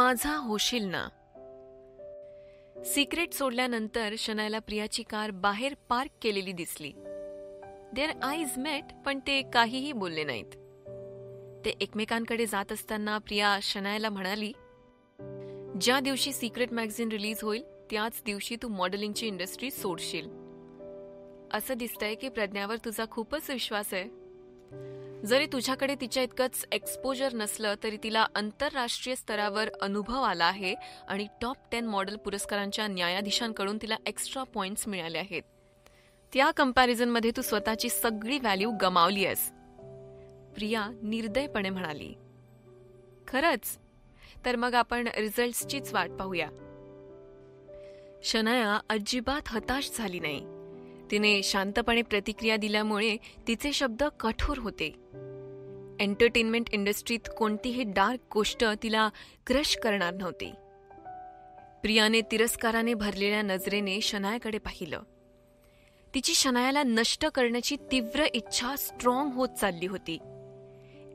माझा होशील ना. सिक्रेट सोडल्यानंतर शनायाला प्रियाची कार बाहेर पार्क केलेली दिसली. देअर आईज मेट, पण ते काहीही बोलले नाहीत. ते एकमेकांकडे जात असताना प्रिया शनायाला म्हणाली, ज्या दिवशी सिक्रेट मॅगझिन रिलीज होईल त्याच दिवशी तू मॉडेलिंगची इंडस्ट्री सोडशील. असं दिसतंय की प्रज्ञावर तुझा खूपच विश्वास आहे. जरी तुझ्याकडे तिच्या इतकंच एक्सपोजर नसलं तरी तिला आंतरराष्ट्रीय स्तरावर अनुभव आला आहे आणि टॉप 10 मॉडेल पुरस्कारांच्या न्यायाधीशांकडून तिला एक्स्ट्रा पॉइंट्स मिळाले आहेत. त्या कंपॅरिझनमध्ये तू स्वतःची सगळी व्हॅल्यू गमावली आहेस. प्रिया निर्दयपणे म्हणाली, खरंच? तर मग आपण रिझल्ट्सचीच वाट पाहूया. शनाया अजिबात हताश झाली नाही. तिने शांतपणे प्रतिक्रिया दिल्यामुळे तिचे शब्द कठोर होते. एंटरटेनमेंट इंडस्ट्रीत कोणतीही डार्क गोष्ट तिला क्रश करणार नव्हती. प्रियाने तिरस्काराने भरलेल्या नजरेने शनायाकडे पाहिलं. तिची शनायाला नष्ट करण्याची तीव्र इच्छा स्ट्रॉंग होत चालली होती.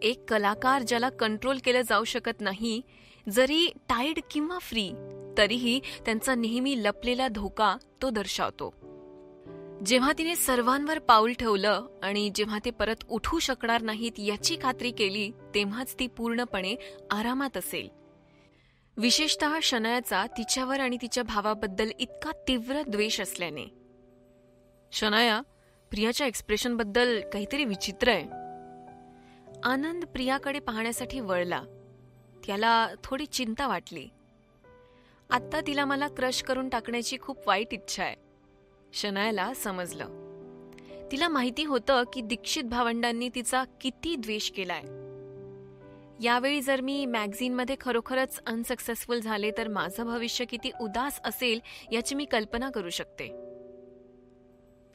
एक कलाकार ज्याला कंट्रोल केलं जाऊ शकत नाही, जरी टाईड किंवा फ्री, तरीही त्यांचा नेहमी लपलेला धोका तो दर्शवतो. जेव्हा तिने सर्वांवर पाऊल ठेवलं आणि जेव्हा ते परत उठू शकणार नाहीत याची खात्री केली, तेव्हाच ती पूर्णपणे आरामात असेल. विशेषतः शनायाचा तिच्यावर आणि तिच्या भावाबद्दल इतका तीव्र द्वेष असल्याने. शनाया, प्रियाच्या एक्सप्रेशनबद्दल काहीतरी विचित्र आहे. आनंद प्रियाकडे पाहण्यासाठी वळला. त्याला थोडी चिंता वाटली. आत्ता तिला मला क्रश करून टाकण्याची खूप वाईट इच्छा आहे. शनायाला समजलं. तिला माहिती होतं की दीक्षित भावंडांनी तिचा किती द्वेष केलाय. यावेळी जर मी मॅगझिनमध्ये खरोखरच अनसक्सेसफुल झाले तर माझं भविष्य किती उदास असेल याची मी कल्पना करू शकते.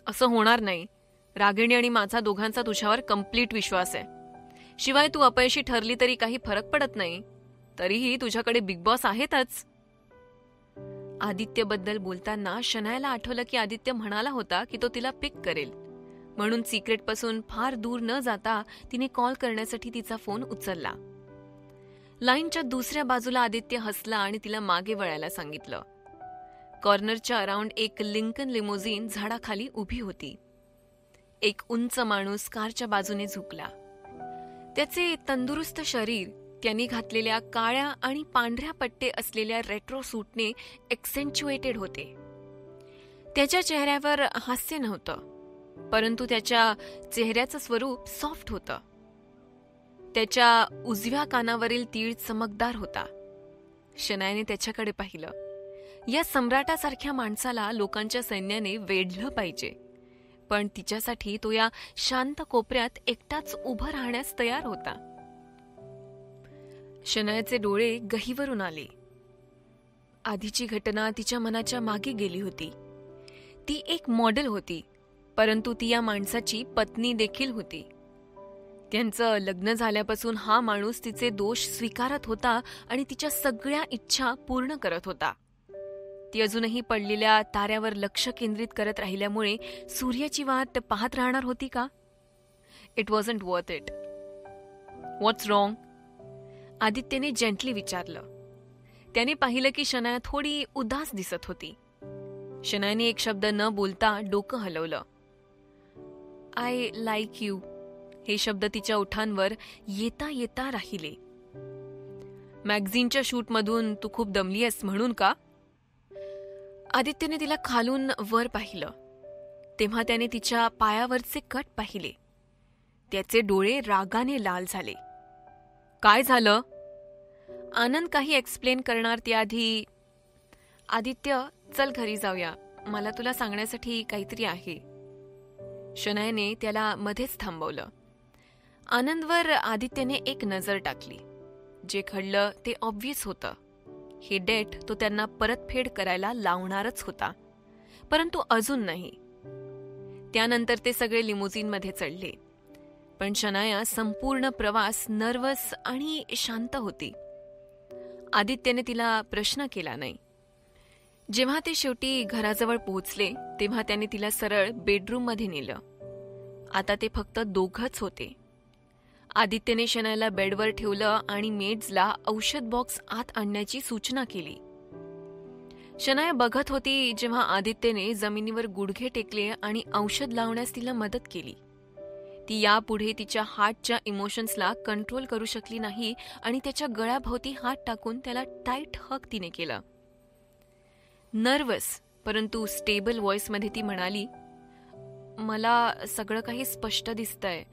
असं होणार नाही. रागिणी आणि माझा दोघांचा तुझ्यावर कम्प्लीट विश्वास आहे. शिवाय तू अपयशी ठरली तरी काही फरक पडत नाही. तरीही तुझ्याकडे बिग बॉस आहेतच. आदित्यबद्दल बोलताना शनायाला आठवलं की आदित्य म्हणाला होता की तो तिला पिक करेल. म्हणून सिक्रेटपासून फार दूर न जाता तिने कॉल करण्यासाठी तिचा फोन उचलला. लाईनच्या दुसऱ्या बाजूला आदित्य हसला आणि तिला मागे वळायला सांगितलं. कॉर्नरच्या अराउंड एक लिंकन लिमोझिन झाडाखाली उभी होती. एक उंच माणूस कारच्या बाजूने झुकला. त्याचे तंदुरुस्त शरीर त्यांनी घातलेल्या काळ्या आणि पांढऱ्या पट्टे असलेल्या रेट्रो सूटने एक्सेंच्युएटेड होते. त्याच्या चेहऱ्यावर हास्य नव्हतं, परंतु त्याच्या चेहऱ्याचं स्वरूप सॉफ्ट होतं. त्याच्या उजव्या कानावरील तीळ चमकदार होता. शनायाने त्याच्याकडे पाहिलं. या सम्राटासारख्या माणसाला लोकांच्या सैन्याने वेढलं पाहिजे, पण तिच्यासाठी तो या शांत कोपऱ्यात एकटाच उभं राहण्यास तयार होता. शनायाचे डोळे गहीवरून आले. आधीची घटना तिच्या मनाच्या मागे गेली होती. ती एक मॉडेल होती, परंतु ती या माणसाची पत्नी देखील होती. त्यांचं लग्न झाल्यापासून हा माणूस तिचे दोष स्वीकारत होता आणि तिच्या सगळ्या इच्छा पूर्ण करत होता. ती अजूनही पडलेल्या ताऱ्यावर लक्ष केंद्रित करत राहिल्यामुळे सूर्याची वाट पाहत राहणार होती का? It wasn't worth it. What's wrong? आदित्यने जेंटली विचारलं. त्याने पाहिलं की शनाया थोडी उदास दिसत होती. शनायाने एक शब्द न बोलता डोकं हलवलं. आय लाईक यू हे शब्द तिच्या ओठांवर येता येता राहिले. मॅगझिनच्या शूटमधून तू खूप दमली आहेस म्हणून का? आदित्यने तिला खालून वर पाहिलं. तेव्हा त्याने तिच्या पायावरचे कट पाहिले. त्याचे डोळे रागाने लाल झाले. काय झालं? आनंद काही एक्सप्लेन करणार त्याआधी, आदित्य चल घरी जाऊया, मला तुला सांगण्यासाठी काहीतरी आहे. शनायाने त्याला मध्येच थांबवलं. आनंदवर आदित्यने एक नजर टाकली. जे घडलं ते ऑब्व्हियस होतं. ही डेट तो त्यांना परतफेड करायला लावणारच होता, परंतु अजून नाही. त्यानंतर ते सगळे लिमोझिनमध्ये चढले. पण शनाया संपूर्ण प्रवास नर्वस आणि शांत होती. आदित्यने तिला प्रश्न केला नाही. जेव्हा ते शेवटी घराजवळ पोहोचले तेव्हा त्याने तिला सरळ बेडरूममध्ये नेलं. आता ते फक्त दोघंच होते. आदित्यने शनायाला बेडवर ठेवलं आणि मेड्सला औषध बॉक्स आत आणण्याची सूचना केली. शनाया बघत होती जेव्हा आदित्यने जमिनीवर गुडघे टेकले आणि औषध लावण्यास तिला मदत केली. ती यापुढे तिच्या हार्टच्या इमोशन्सला कंट्रोल करू शकली नाही आणि त्याच्या गळ्याभोवती हात टाकून त्याला टाईट हग तिने केला. नर्वस परंतु स्टेबल व्हॉइसमध्ये ती म्हणाली, मला सगळं काही स्पष्ट दिसतंय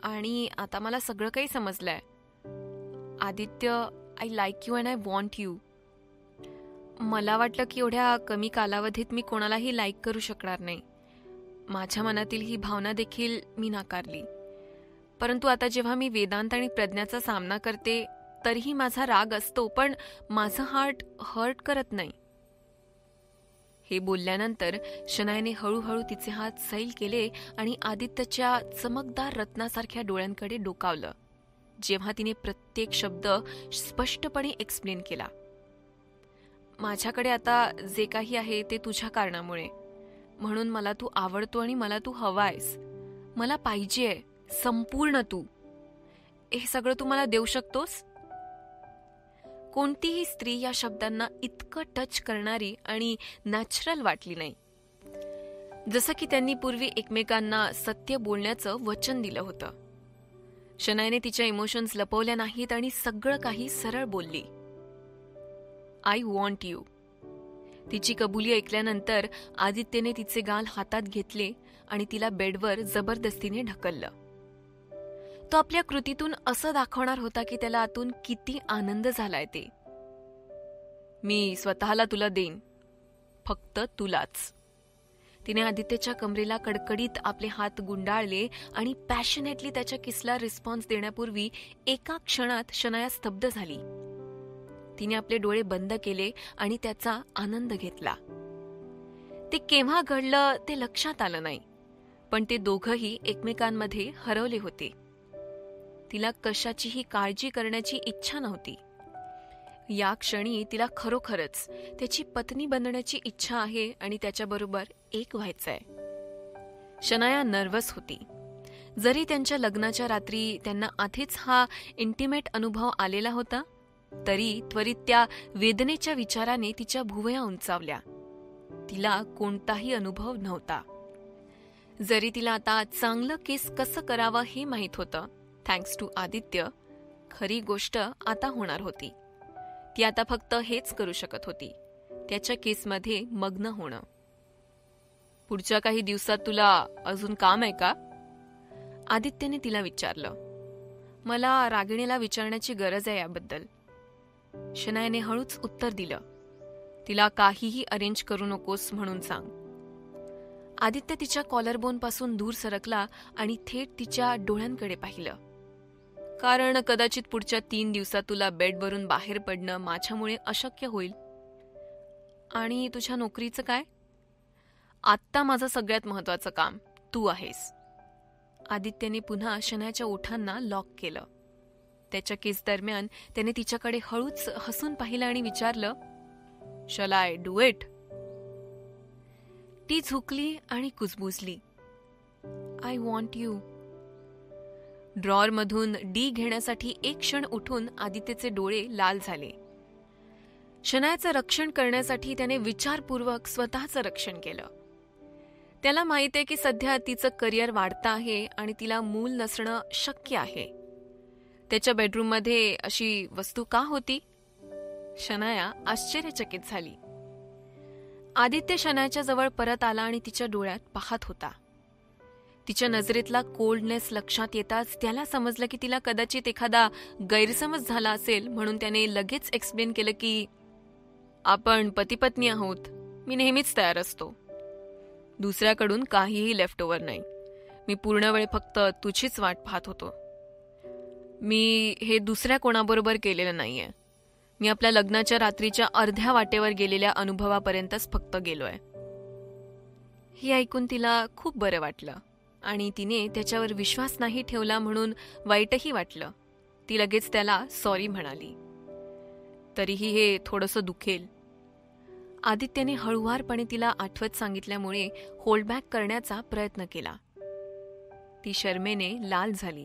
आणि आता मला सगळं काही समजलंय. Aditya, I like you and I want you. मला वाटलं की एवढ्या कमी कालावधीत मी कोणालाही लाईक करू शकणार नाही. माझ्या मनातील ही भावना देखील मी नाकारली. परंतु आता जेव्हा मी वेदांत आणि प्रज्ञाचा सामना करते तरीही माझा राग असतो, पण माझं हार्ट हर्ट करत नाही. हे बोलल्यानंतर शनायाने हळूहळू तिचे हात सैल केले आणि आदित्यच्या चमकदार रत्नासारख्या डोळ्यांकडे डोकावलं, जेव्हा तिने प्रत्येक शब्द स्पष्टपणे एक्सप्लेन केला. माझ्याकडे आता जे काही आहे ते तुझ्या कारणामुळे, म्हणून मला तू आवडतो आणि मला तू हवायस. मला पाहिजेय संपूर्ण तू. हे सगळं तू मला देऊ शकतोस. कोणतीही स्त्री या शब्दांना इतकं टच करणारी आणि नॅचरल वाटली नाही, जसं की त्यांनी पूर्वी एकमेकांना सत्य बोलण्याचं वचन दिलं होतं. शनायाने तिच्या इमोशन्स लपवल्या नाहीत आणि सगळं काही सरळ बोलली. I want you. तिची कबुली ऐकल्यानंतर आदित्यने तिचे गाल हातात घेतले आणि तिला बेडवर जबरदस्तीने ढकललं. तो आपल्या कृतीतून असं दाखवणार होता की त्याला आतून किती आनंद झालाय ते. मी स्वतःला तुला देईन, फक्त तुलाच. तिने आदित्यच्या कमरेला कडकडीत आपले हात गुंडाळले आणि पॅशनेटली त्याच्या किसला रिस्पॉन्स देण्यापूर्वी एका क्षणात शनाया स्तब्ध झाली. तिने आपले डोळे बंद केले आणि त्याचा आनंद घेतला. ते केव्हा घडलं ते लक्षात आलं नाही, पण ते दोघंही एकमेकांमध्ये हरवले होते. तिला कशाचीही काळजी करण्याची इच्छा नव्हती. या क्षणी तिला खरोखरच त्याची पत्नी बनण्याची इच्छा आहे आणि त्याच्याबरोबर एक व्हायचंय. शनाया नर्वस होती. जरी त्यांच्या लग्नाच्या रात्री त्यांना आधीच हा इंटिमेट अनुभव आलेला होता, तरी त्वरित त्या वेदनेच्या विचाराने तिच्या भुवया उंचावल्या. तिला कोणताही अनुभव नव्हता. जरी तिला आता चांगलं किस कसं करावं हे माहीत होतं, थँक्स टू आदित्य, खरी गोष्ट आता होणार होती. ती आता फक्त हेच करू शकत होती, त्याच्या केसमध्ये मग्न होणं. पुढच्या काही दिवसात तुला अजून काम आहे का? आदित्यने तिला विचारलं. मला रागिणीला विचारण्याची गरज आहे याबद्दल. शनायाने हळूच उत्तर दिलं. तिला काहीही अरेंज करू नकोस म्हणून सांग. आदित्य तिच्या कॉलरबोन पासून दूर सरकला आणि थेट तिच्या डोळ्यांकडे पाहिलं. कारण कदाचित पुढच्या 3 दिवसात तुला बेडवरून बाहेर पडणं माझ्यामुळे अशक्य होईल. आणि तुझ्या नोकरीचं काय? आत्ता माझं सगळ्यात महत्वाचं काम तू आहेस. आदित्यने पुन्हा शनायाच्या ओठांना लॉक केलं. त्याच्या केस दरम्यान त्याने तिच्याकडे हळूच हसून पाहिलं आणि विचारलं, शल आय डू इट? ती झुकली आणि कुजबुजली. I want you. ड्रॉअरमधून डी घेण्यासाठी एक क्षण उठून आदित्यचे डोळे लाल झाले. शनायाचं रक्षण करण्यासाठी त्याने विचारपूर्वक स्वतःचं रक्षण केलं. त्याला माहिती आहे की सध्या तिचं करिअर वाढतं आहे आणि तिला मूल नसणं शक्य आहे. त्याच्या बेडरूममध्ये अशी वस्तू का होती? शनाया आश्चर्यचकित झाली. आदित्य शनायाच्या जवळ परत आला आणि तिच्या डोळ्यात पाहत होता. तिच्या नजरेतला कोल्डनेस लक्षात येताच त्याला समजलं की तिला कदाचित एखादा गैरसमज झाला असेल, म्हणून त्याने लगेच एक्सप्लेन केलं की आपण पती-पत्नी आहोत. मी नेहमीच तयार असतो. दुसऱ्याकडून काहीही लेफ्ट ओव्हर नाही. मी पूर्ण वेळ फक्त तुझीच वाट पाहत होतो. मी हे दुसऱ्या कोणाबरोबर केलेलं नाहीये. मी आपल्या लग्नाच्या रात्रीच्या अर्ध्या वाटेवर गेलेल्या अनुभवापर्यंतच फक्त गेलोय. हे ऐकून तिला खूप बरं वाटलं आणि तिने त्याच्यावर विश्वास नाही ठेवला म्हणून वाईटही वाटलं. ती लगेच त्याला सॉरी म्हणाली. तरीही हे थोडंसं दुखेल. आदित्यने हळुवारपणे तिला आठवत सांगितल्यामुळे होल्डबॅक करण्याचा प्रयत्न केला. ती शरमेने लाल झाली.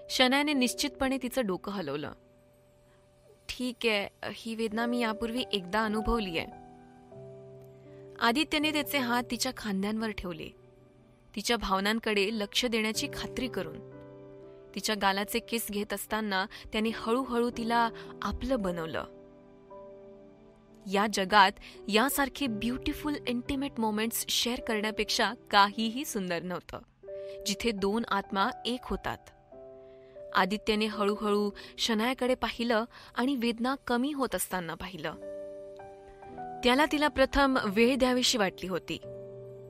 शनायाने निश्चितपणे तिचं डोकं हलवलं. ठीक आहे, ही वेदना मी यापूर्वी एकदा अनुभवली आहे. आदित्यने त्याचे हात तिच्या खांद्यांवर ठेवले, तिच्या भावनांकडे लक्ष देण्याची खात्री करून. तिच्या गालाचे किस घेत असताना त्याने हळूहळू तिला आपलं बनवलं. या जगात यासारखे ब्युटिफुल इंटिमेट मोमेंट्स शेअर करण्यापेक्षा काहीही सुंदर नव्हतं, जिथे दोन आत्मा एक होतात. आदित्यने हळूहळू शनायाकडे पाहिलं आणि वेदना कमी होत असताना पाहिलं. त्याला तिला प्रथम वेळ द्यावीशी वाटली होती.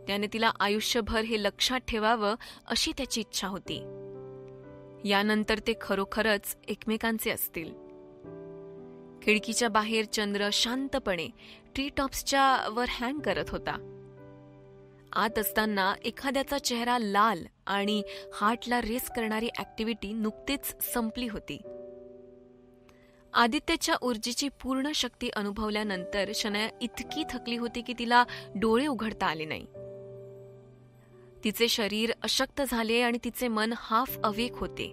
त्याने तिला आयुष्यभर हे लक्षात ठेवावं अशी त्याची इच्छा होती. यानंतर ते खरोखरच एकमेकांचे असतील. खिडकीच्या बाहेर चंद्र शांतपणे ट्री टॉप्सच्या वर हँग करत होता. आत असताना एखाद्याचा चेहरा लाल आणि हार्टला रेस करणारी ऍक्टिव्हिटी नुकतीच संपली होती. आदित्यच्या ऊर्जेची पूर्ण शक्ती अनुभवल्यानंतर शनाया इतकी थकली होती की तिला डोळे उघडता आले नाही. तिचे शरीर अशक्त झाले आणि तिचे मन हाफ अवेक होते.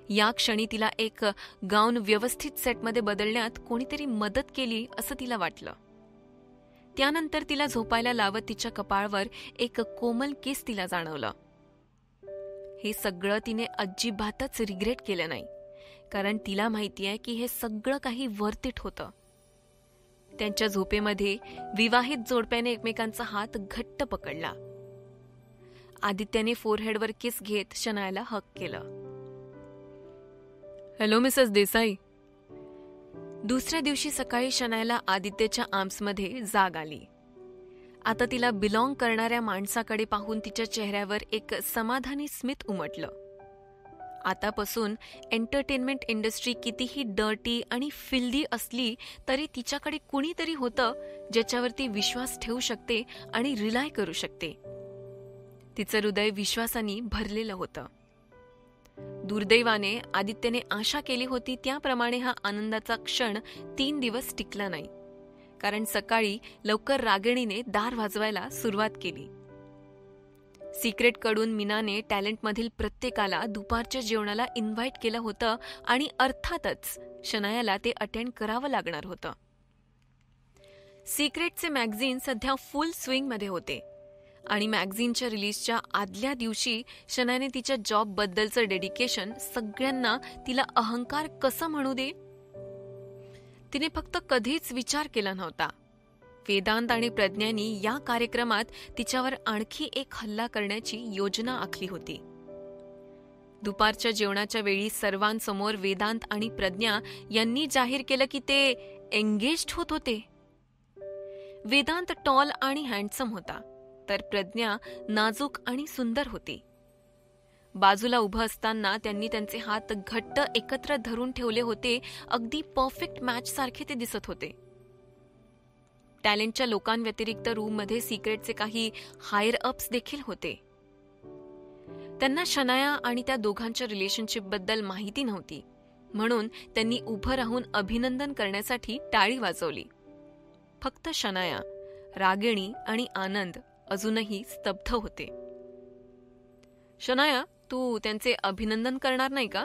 या क्षणी तिला एक गाऊन व्यवस्थित सेटमध्ये बदलण्यात कोणीतरी मदत केली असं तिला वाटलं. त्यानंतर तिला झोपायला लावत तिच्या कपाळावर एक कोमल केस तिला जाणवलं. हे सगळं तिने अजिबातच रिग्रेट केलं नाही, कारण तिला माहितीये की हे सगळं काही वर्थ इट होतं. त्यांच्या झोपेमध्ये विवाहित जोडप्याने एकमेकांचा हात घट्ट पकडला. आदित्याने फोरहेडवर किस घेत शनायाला हक केलं. Hello Mrs Desai. दुसऱ्या दिवशी सकाळी शनायाला आदित्यच्या आर्म्समध्ये जाग आली. आता तिला बिलॉंग करणाऱ्या माणसाकडे पाहून तिच्या चेहऱ्यावर एक समाधानी स्मित उमटलं. आतापासून एंटरटेनमेंट इंडस्ट्री कितीही डर्टी आणि फिल्दी असली तरी तिच्याकडे कुणीतरी होतं ज्याच्यावरती विश्वास ठेवू शकते आणि रिलाय करू शकते. तिचं हृदय विश्वासाने भरलेलं होतं. दुर्दैवाने आदित्यने आशा केली होती त्याप्रमाणे हा आनंदाचा क्षण 3 दिवस टिकला नाही, कारण सकाळी लवकर रागिणीने दार वाजवायला सुरुवात केली. सिक्रेटकडून मीनाने टॅलेंटमधील प्रत्येकाला दुपारच्या जेवणाला इन्व्हाइट केलं होतं आणि अर्थातच शनायाला ते अटेंड करावं लागणार होतं. सिक्रेटचे मॅगझिन सध्या फुल स्विंगमध्ये होते आणि मॅगझिनच्या रिलीजच्या आदल्या दिवशी शनायाने तिच्या जॉबबद्दलचं डेडिकेशन सगळ्यांना तिला अहंकार कसं म्हणू दे तिने फक्त कधीच विचार केला नव्हता. वेदांत आणि प्रज्ञानी या कार्यक्रमात तिच्यावर आणखी एक हल्ला करण्याची योजना आखली होती. दुपारच्या जेवणाच्या वेळी सर्वांसमोर वेदांत आणि प्रज्ञा यांनी जाहीर केलं की ते एंगेज्ड होत होते. वेदांत टॉल आणि हँडसम होता, तर प्रज्ञा नाजूक आणि सुंदर होती. बाजूला उभं असताना त्यांनी त्यांचे हात घट्ट एकत्र धरून ठेवले होते. अगदी परफेक्ट मॅच सारखे ते दिसत होते. टॅलेंटच्या लोकांव्यतिरिक्त रूममध्ये सिक्रेटचे काही हायर अप्स देखील होते. त्यांना शनाया आणि त्या दोघांच्या रिलेशनशिपबद्दल माहिती नव्हती, म्हणून त्यांनी उभं राहून अभिनंदन करण्यासाठी टाळी वाजवली. फक्त शनाया, रागिणी आणि आनंद अजूनही स्तब्ध होते. शनाया, तू त्यांचे अभिनंदन करणार नाही का?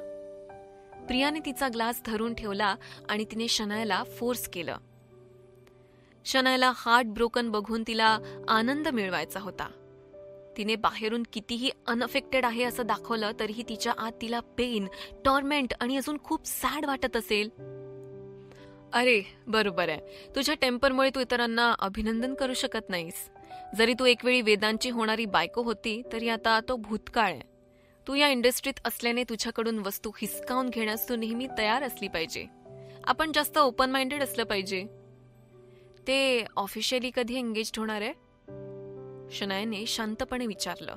प्रियाने तिचा ग्लास धरून ठेवला आणि तिने शनायाला फोर्स केलं. शनायाला हार्ट ब्रोकन बघून तिला आनंद मिळवायचा होता. तिने बाहेरून कितीही अनअफेक्टेड आहे असं दाखवलं तरीही तिच्या आत तिला पेन, टॉर्मेंट आणि अजून खूप सॅड वाटत असेल. अरे बरोबर आहे, तुझ्या टेम्परमुळे तू इतरांना अभिनंदन करू शकत नाहीस. जरी तू एकवेळी वेदांची होणारी बायको होती तरी आता तो भूतकाळ आहे. तू या इंडस्ट्रीत असल्याने तुझ्याकडून वस्तू हिसकावून घेण्यास तू नेहमी तयार असली पाहिजे. आपण जास्त ओपन माइंडेड असलं पाहिजे. ते ऑफिशियली कधी एंगेज होणार आहे? शनायाने शांतपणे विचारलं.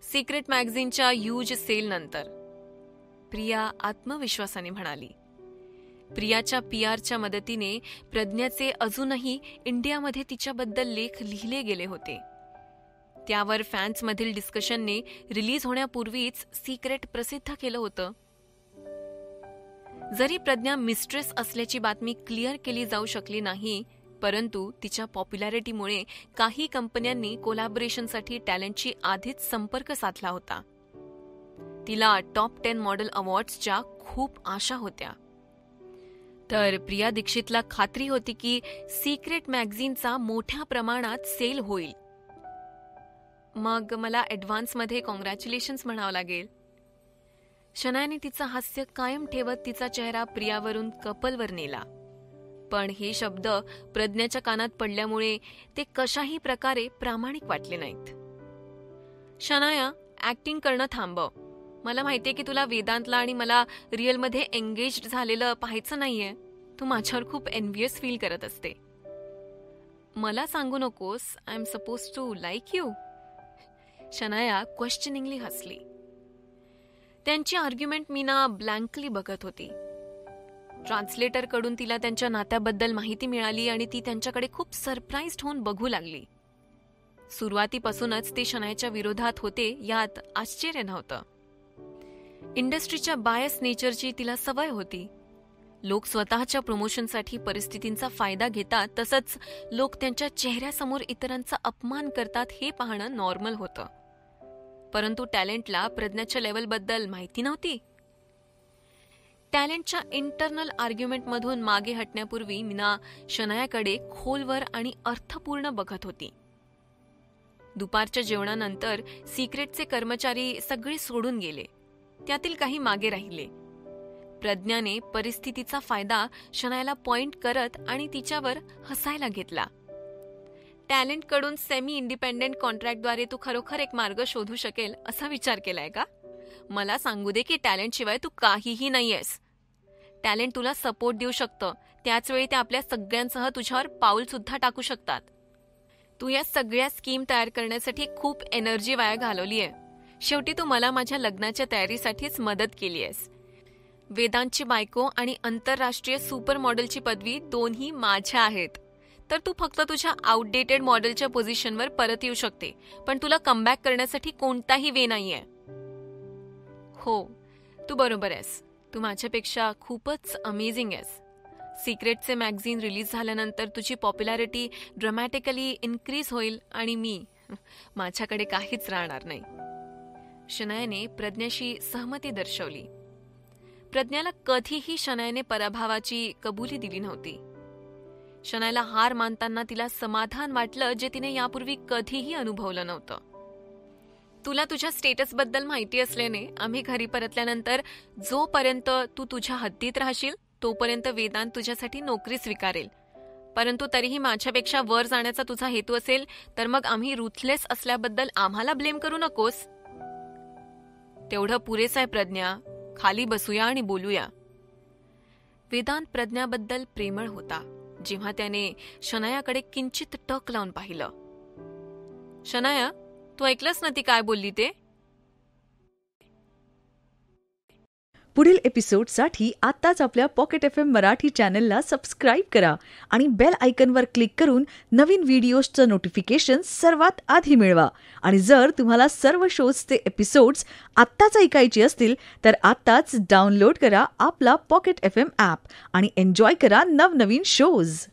सिक्रेट मॅगझिनच्या ह्यूज सेल नंतर, प्रिया आत्मविश्वासाने म्हणाली. प्रियाच्या पीआरच्या मदतीने प्रज्ञाचे अजूनही इंडियामध्ये तिच्याबद्दल लेख लिहिले गेले होते. त्यावर फॅन्समधील डिस्कशनने रिलीज होण्यापूर्वीच सिक्रेट प्रसिद्ध केलं होतं. जरी प्रज्ञा मिस्ट्रेस असल्याची बातमी क्लिअर केली जाऊ शकली नाही, परंतु तिच्या पॉप्युलॅरिटीमुळे काही कंपन्यांनी कोलॅबोरेशनसाठी टॅलेंटशी आधीच संपर्क साधला होता. तिला टॉप 10 मॉडेल अवॉर्ड्सच्या खूप आशा होत्या. तर प्रिया दीक्षितला खात्री होती की सिक्रेट मॅगझिनचा मोठ्या प्रमाणात सेल होईल. मग मला ॲडव्हान्समध्ये कॉंग्रॅच्युलेशन्स म्हणावं लागेल. शनायाने तिचं हास्य कायम ठेवत तिचा चेहरा प्रियावरून कपलवर नेला. पण हे शब्द प्रज्ञाच्या कानात पडल्यामुळे ते कशाही प्रकारे प्रामाणिक वाटले नाहीत. शनाया, ऍक्टिंग करणं थांबव. मला माहितीये की तुला वेदांतला आणि मला रिअलमध्ये एंगेज्ड झालेलं पाहायचं नाहीये. तू माझ्यावर खूप एनव्हियस फील करत असते. मला सांगू नकोस, I am suppose to like you. Shanaya questioningly हसली. त्यांची आर्ग्युमेंट मीना ब्लँकली बघत होती. ट्रान्सलेटरकडून तिला त्यांच्या नात्याबद्दल माहिती मिळाली आणि ती त्यांच्याकडे खूप सरप्राईज्ड होऊन बघू लागली. सुरुवातीपासूनच ते शनायाच्या विरोधात होते यात आश्चर्य नव्हतं. इंडस्ट्रीच्या बायस नेचरची तिला सवय होती. लोक स्वतःच्या प्रमोशनसाठी परिस्थितींचा फायदा घेतात, तसंच लोक त्यांच्या चेहऱ्यासमोर इतरांचा अपमान करतात हे पाहणं नॉर्मल होतं. परंतु टॅलेंटला प्रज्ञाच्या लेवलबद्दल माहिती नव्हती. टॅलेंटच्या इंटरनल आर्ग्युमेंटमधून मागे हटण्यापूर्वी मीना शनायाकडे खोलवर आणि अर्थपूर्ण बघत होती. दुपारच्या जेवणानंतर सिक्रेटचे कर्मचारी सगळे सोडून गेले. त्यातील काही मागे राहिले. प्रज्ञाने परिस्थितीचा फायदा शनायाला पॉइंट करत आणि तिच्यावर हसायला घेतला. टॅलेंटकडून सेमी इंडिपेंडेंट कॉन्ट्रॅक्टद्वारे तू खरोखर एक मार्ग शोधू शकेल असा विचार केलाय का? मला सांगू दे की टॅलेंटशिवाय तू काहीही नाहीयेस. टॅलेंट तुला सपोर्ट देऊ शकतं, त्याचवेळी ते आपल्या सगळ्यांसह तुझ्यावर पाऊल सुद्धा टाकू शकतात. तू या सगळ्या स्कीम तयार करण्यासाठी खूप एनर्जी वाया घालवलीये. शेवटी तू मला माझ्या लग्नाच्या तयारीसाठीच मदत केलीयस. वेदांतची बायको आणि आंतरराष्ट्रीय सुपर मॉडेलची पदवी दोन्ही माझ्या आहेत. तर तू फक्त तुझ्या आउटडेटेड मॉडेलच्या पोझिशनवर परत येऊ शकते, पण तुला कमबॅक करण्यासाठी कोणताही वे नाहीये. हो, तू बरोबर आहेस. तू माझ्यापेक्षा खूपच अमेझिंग आहेस. सिक्रेटचे मॅगझिन रिलीज झाल्यानंतर तुझी पॉप्युलॅरिटी ड्रमॅटिकली इन्क्रीज होईल आणि माझ्याकडे काहीच राहणार नाही. शनायाने प्रज्ञाशी सहमती दर्शवली. प्रज्ञाला कधीही शनायाने पराभवाची कबुली दिली नव्हती. शनायाला हार मानताना तिला समाधान वाटलं जे तिने यापूर्वी कधीही अनुभवलं नव्हतं. तुला तुझ्या स्टेटसबद्दल माहिती असल्याने आम्ही घरी परतल्यानंतर जोपर्यंत तू तुझ्या हद्दीत राहशील तोपर्यंत वेदांत तुझ्यासाठी नोकरी स्वीकारेल. परंतु तरीही माझ्यापेक्षा वर जाण्याचा तुझा हेतू असेल तर मग आम्ही रुथलेस असल्याबद्दल आम्हाला ब्लेम करू नकोस. तेवढं पुरेसं आहे प्रज्ञा. खाली बसूया आणि बोलूया. वेदांत प्रज्ञाबद्दल प्रेमळ होता. जेव्हा त्याने शनायाकडे किंचित टक लावून पाहिलं. शनाया, तू ऐकलंस ना ती काय बोलली ते? पुढील एपिसोडसाठी आत्ताच आपल्या पॉकेट FM मराठी चॅनलला सबस्क्राईब करा आणि बेल आयकॉनवर क्लिक करून नवीन व्हिडिओजचं नोटिफिकेशन सर्वात आधी मिळवा. आणि जर तुम्हाला सर्व शोजचे एपिसोड्स आत्ताच ऐकायचे असतील तर आत्ताच डाउनलोड करा आपला पॉकेट FM ॲप आणि एन्जॉय करा नवनवीन शोज.